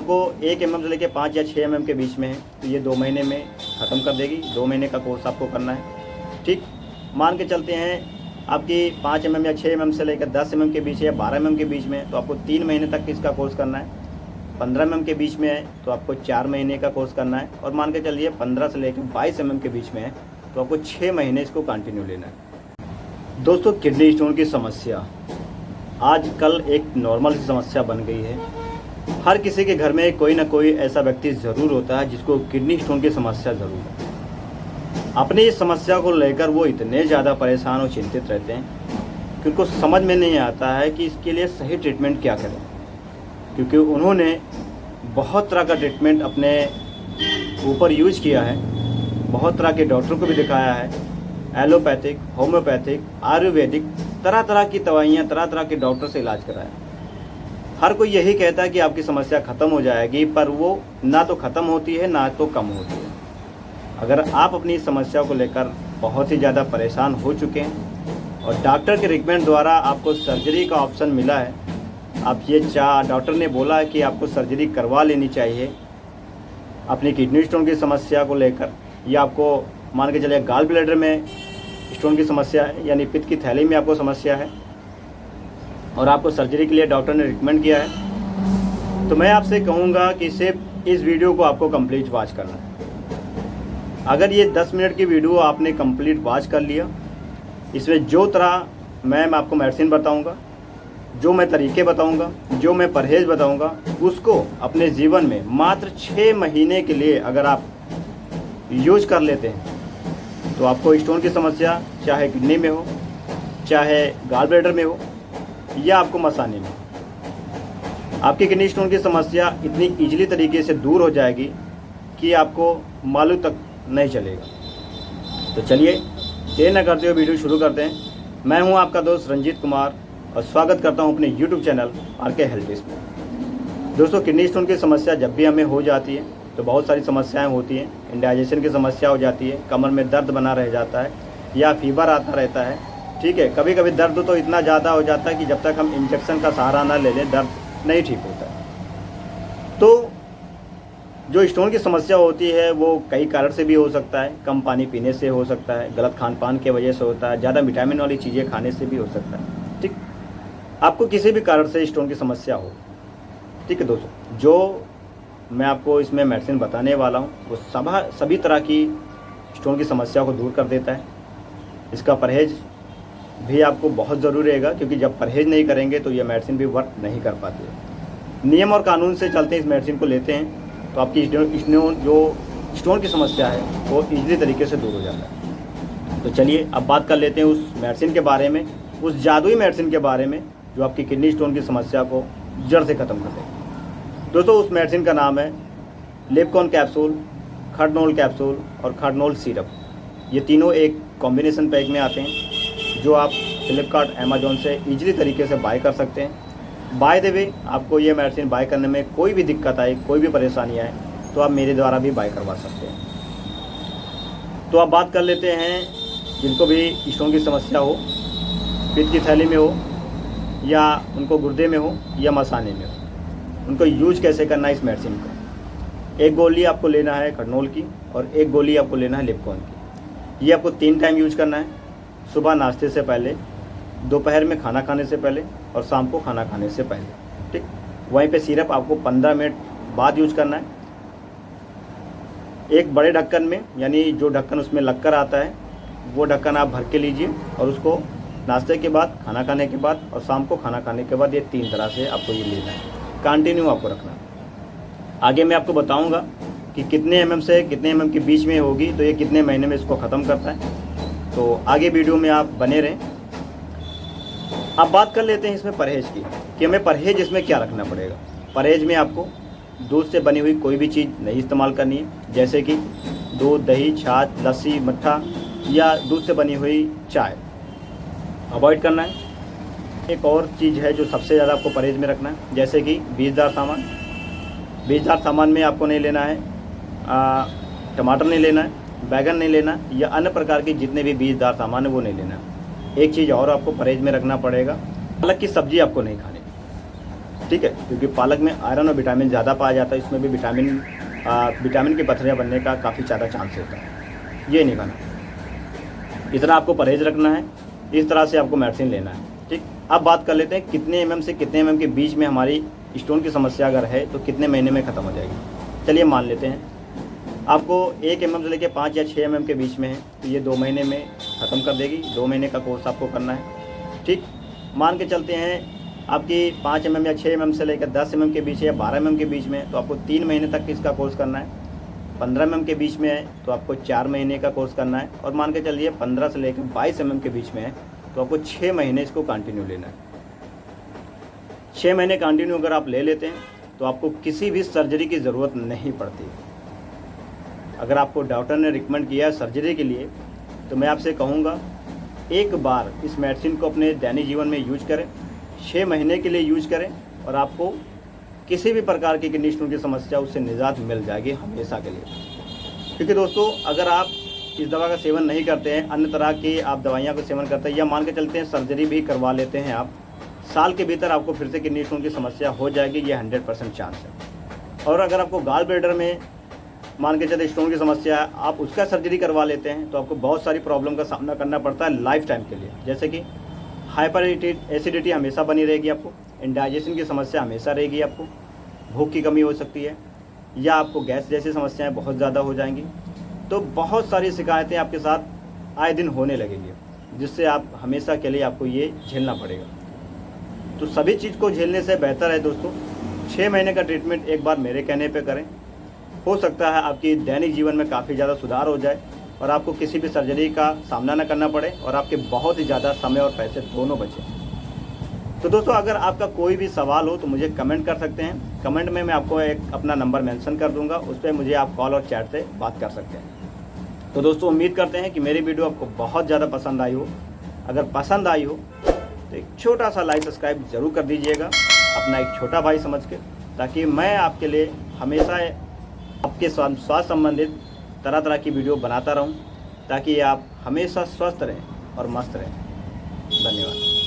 आपको 1 mm से लेकर 5 या 6 mm के बीच में है तो ये 2 महीने में ख़त्म कर देगी। 2 महीने का कोर्स आपको करना है। ठीक, मान के चलते हैं आपकी 5 mm या 6 mm से लेकर 10 mm के बीच है या 12 mm के बीच में है तो आपको 3 महीने तक इसका कोर्स करना है। 15 mm के बीच में है तो आपको 4 महीने का कोर्स करना है। और मान के चलिए 15 से लेकर 22 mm के बीच में है तो आपको 6 महीने इसको कंटिन्यू लेना है। दोस्तों, किडनी स्टोन की समस्या आजकल एक नॉर्मल सी समस्या बन गई है। हर किसी के घर में कोई ना कोई ऐसा व्यक्ति ज़रूर होता है जिसको किडनी स्टोन की समस्या ज़रूर है। अपनी इस समस्या को लेकर वो इतने ज़्यादा परेशान और चिंतित रहते हैं कि उनको समझ में नहीं आता है कि इसके लिए सही ट्रीटमेंट क्या करें, क्योंकि उन्होंने बहुत तरह का ट्रीटमेंट अपने ऊपर यूज किया है। बहुत तरह के डॉक्टरों को भी दिखाया है, एलोपैथिक, होम्योपैथिक, आयुर्वेदिक, तरह तरह की दवाइयाँ, तरह तरह के डॉक्टर से इलाज कराया। हर कोई यही कहता है कि आपकी समस्या ख़त्म हो जाएगी, पर वो ना तो ख़त्म होती है ना तो कम होती है। अगर आप अपनी समस्या को लेकर बहुत ही ज़्यादा परेशान हो चुके हैं और डॉक्टर के रिकमेंड द्वारा आपको सर्जरी का ऑप्शन मिला है, आप ये डॉक्टर ने बोला है कि आपको सर्जरी करवा लेनी चाहिए अपनी किडनी स्टोन की समस्या को लेकर, या आपको मान के चलिए गाल ब्लैडर में स्टोन की समस्या है यानी पित्त की थैली में आपको समस्या है और आपको सर्जरी के लिए डॉक्टर ने रिकमेंड किया है, तो मैं आपसे कहूँगा कि सिर्फ इस वीडियो को आपको कंप्लीट वॉच करना है। अगर ये 10 मिनट की वीडियो आपने कंप्लीट वॉच कर लिया, इसमें जो तरह मैं आपको मेडिसिन बताऊँगा, जो मैं तरीके बताऊँगा, जो मैं परहेज़ बताऊँगा, उसको अपने जीवन में मात्र 6 महीने के लिए अगर आप यूज कर लेते हैं तो आपको स्टोन की समस्या चाहे किडनी में हो, चाहे गाल ब्लैडर में हो या आपको मसाने में, आपकी किडनी स्टोन की समस्या इतनी ईजिली तरीके से दूर हो जाएगी कि आपको मालूम तक नहीं चलेगा। तो चलिए देर न करते हुए वीडियो शुरू करते हैं। मैं हूं आपका दोस्त रंजीत कुमार और स्वागत करता हूं अपने YouTube channel RK health tips में। दोस्तों, किडनी स्टोन की समस्या जब भी हमें हो जाती है तो बहुत सारी समस्याएं होती हैं। इंडाइजेशन की समस्या हो जाती है, कमर में दर्द बना रह जाता है या फीवर आता रहता है। ठीक है, कभी कभी दर्द तो इतना ज़्यादा हो जाता है कि जब तक हम इंजेक्शन का सहारा ना ले लें दर्द नहीं ठीक होता है। तो जो स्टोन की समस्या होती है वो कई कारण से भी हो सकता है। कम पानी पीने से हो सकता है, गलत खान पान की वजह से होता है, ज़्यादा विटामिन वाली चीज़ें खाने से भी हो सकता है। ठीक, आपको किसी भी कारण से स्टोन की समस्या हो, ठीक है दोस्तों, जो मैं आपको इसमें मेडिसिन बताने वाला हूँ वो सभी तरह की स्टोन की समस्या को दूर कर देता है। इसका परहेज़ भी आपको बहुत ज़रूरी रहेगा, क्योंकि जब परहेज़ नहीं करेंगे तो ये मेडिसिन भी वर्क नहीं कर पाती है। नियम और कानून से चलते इस मेडिसिन को लेते हैं तो आपकी जो स्टोन की समस्या है वो ईजिली तरीके से दूर हो जाता है। तो चलिए अब बात कर लेते हैं उस मेडिसिन के बारे में, उस जादुई मेडिसिन के बारे में जो आपकी किडनी स्टोन की समस्या को जड़ से ख़त्म कर देगी। दोस्तों, उस मेडिसिन का नाम है लिपकॉन कैप्सूल, खडनोल कैप्सूल और खडनोल सिरप। ये तीनों एक कॉम्बिनेशन पैक में आते हैं जो आप फ्लिपकार्ट, अमेजोन से ईजिली तरीके से बाय कर सकते हैं। बाय द वे, आपको ये मेडिसिन बाय करने में कोई भी दिक्कत आए, कोई भी परेशानी आए तो आप मेरे द्वारा भी बाय करवा सकते हैं। तो आप बात कर लेते हैं जिनको भी स्टोन की समस्या हो, पित्त की थैली में हो या उनको गुर्दे में हो या मसाने में हो, उनको यूज कैसे करना है इस मेडिसिन को। एक गोली आपको लेना है खडनोल की और एक गोली आपको लेना है लिपकॉन की। ये आपको 3 टाइम यूज करना है, सुबह नाश्ते से पहले, दोपहर में खाना खाने से पहले और शाम को खाना खाने से पहले। ठीक, वहीं पे सिरप आपको 15 मिनट बाद यूज करना है। एक बड़े ढक्कन में, यानी जो ढक्कन उसमें लगकर आता है वो ढक्कन आप भर के लीजिए और उसको नाश्ते के बाद, खाना खाने के बाद और शाम को खाना खाने के बाद, ये 3 तरह से आपको ये लेना है। कंटिन्यू आपको रखना है। आगे मैं आपको बताऊँगा कि कितने mm से कितने mm के बीच में होगी तो ये कितने महीने में इसको ख़त्म करता है। तो आगे वीडियो में आप बने रहें। अब बात कर लेते हैं इसमें परहेज़ की कि हमें परहेज़ इसमें क्या रखना पड़ेगा। परहेज़ में आपको दूध से बनी हुई कोई भी चीज़ नहीं इस्तेमाल करनी है, जैसे कि दूध, दही, छाछ, लस्सी, मट्ठा या दूध से बनी हुई चाय अवॉइड करना है। एक और चीज़ है जो सबसे ज़्यादा आपको परहेज़ में रखना है, जैसे कि बीजदार सामान। बीजदार सामान में आपको नहीं लेना है टमाटर नहीं लेना है, बैगन नहीं लेना या अन्य प्रकार के जितने भी बीजदार सामान है वो नहीं लेना। एक चीज़ और आपको परहेज में रखना पड़ेगा, पालक की सब्ज़ी आपको नहीं खानी। ठीक है, क्योंकि पालक में आयरन और विटामिन ज़्यादा पाया जाता है, इसमें भी विटामिन की पथरियाँ बनने का काफ़ी ज़्यादा चांस होता है। ये नहीं खाना, इतना आपको परहेज़ रखना है, इस तरह से आपको मेडिसिन लेना है। ठीक, अब बात कर लेते हैं कितने mm से कितने mm के बीच में हमारी स्टोन की समस्या अगर है तो कितने महीने में ख़त्म हो जाएगी। चलिए मान लेते हैं आपको 1 mm से लेकर 5 या 6 mm के बीच में है तो ये 2 महीने में ख़त्म कर देगी। 2 महीने का कोर्स आपको करना है। ठीक, मान के चलते हैं आपकी 5 mm या 6 mm से लेकर 10 mm के बीच है या 12 mm के बीच में है तो आपको 3 महीने तक इसका कोर्स करना है। 15 mm के बीच में है तो आपको 4 महीने का कोर्स करना है। और मान के चलिए 15 से लेकर 22 mm के बीच में है तो आपको 6 महीने इसको कंटिन्यू लेना है। 6 महीने कंटिन्यू अगर आप ले लेते हैं तो आपको किसी भी सर्जरी की ज़रूरत नहीं पड़ती। अगर आपको डॉक्टर ने रिकमेंड किया है सर्जरी के लिए तो मैं आपसे कहूँगा एक बार इस मेडिसिन को अपने दैनिक जीवन में यूज करें, 6 महीने के लिए यूज करें और आपको किसी भी प्रकार की किडनी स्टोन की समस्या उससे निजात मिल जाएगी हमेशा के लिए। क्योंकि दोस्तों अगर आप इस दवा का सेवन नहीं करते हैं, अन्य तरह की आप दवाइयाँ का सेवन करते हैं या मान के चलते हैं सर्जरी भी करवा लेते हैं आप, साल के भीतर आपको फिर से किडनी स्टोन की समस्या हो जाएगी, ये 100% चांस है। और अगर आपको गाल ब्लैडर में मान के चलते स्टोन की समस्या है, आप उसका सर्जरी करवा लेते हैं तो आपको बहुत सारी प्रॉब्लम का सामना करना पड़ता है लाइफ टाइम के लिए। जैसे कि हाइपर एसिडिटी हमेशा बनी रहेगी आपको, इंडाइजेशन की समस्या हमेशा रहेगी आपको, भूख की कमी हो सकती है या आपको गैस जैसी समस्याएं बहुत ज़्यादा हो जाएंगी। तो बहुत सारी शिकायतें आपके साथ आए दिन होने लगेंगी जिससे आप हमेशा के लिए आपको ये झेलना पड़ेगा। तो सभी चीज़ को झेलने से बेहतर है दोस्तों 6 महीने का ट्रीटमेंट एक बार मेरे कहने पे करें। हो सकता है आपकी दैनिक जीवन में काफ़ी ज़्यादा सुधार हो जाए और आपको किसी भी सर्जरी का सामना न करना पड़े और आपके बहुत ही ज़्यादा समय और पैसे दोनों बचे। तो दोस्तों अगर आपका कोई भी सवाल हो तो मुझे कमेंट कर सकते हैं। कमेंट में मैं आपको एक अपना नंबर मेंशन कर दूंगा, उस पर मुझे आप कॉल और चैट से बात कर सकते हैं। तो दोस्तों उम्मीद करते हैं कि मेरी वीडियो आपको बहुत ज़्यादा पसंद आई हो। अगर पसंद आई हो तो एक छोटा सा लाइक सब्सक्राइब ज़रूर कर दीजिएगा अपना एक छोटा भाई समझ के, ताकि मैं आपके लिए हमेशा आपके स्वास्थ्य संबंधित तरह तरह की वीडियो बनाता रहूं, ताकि आप हमेशा स्वस्थ रहें और मस्त रहें। धन्यवाद।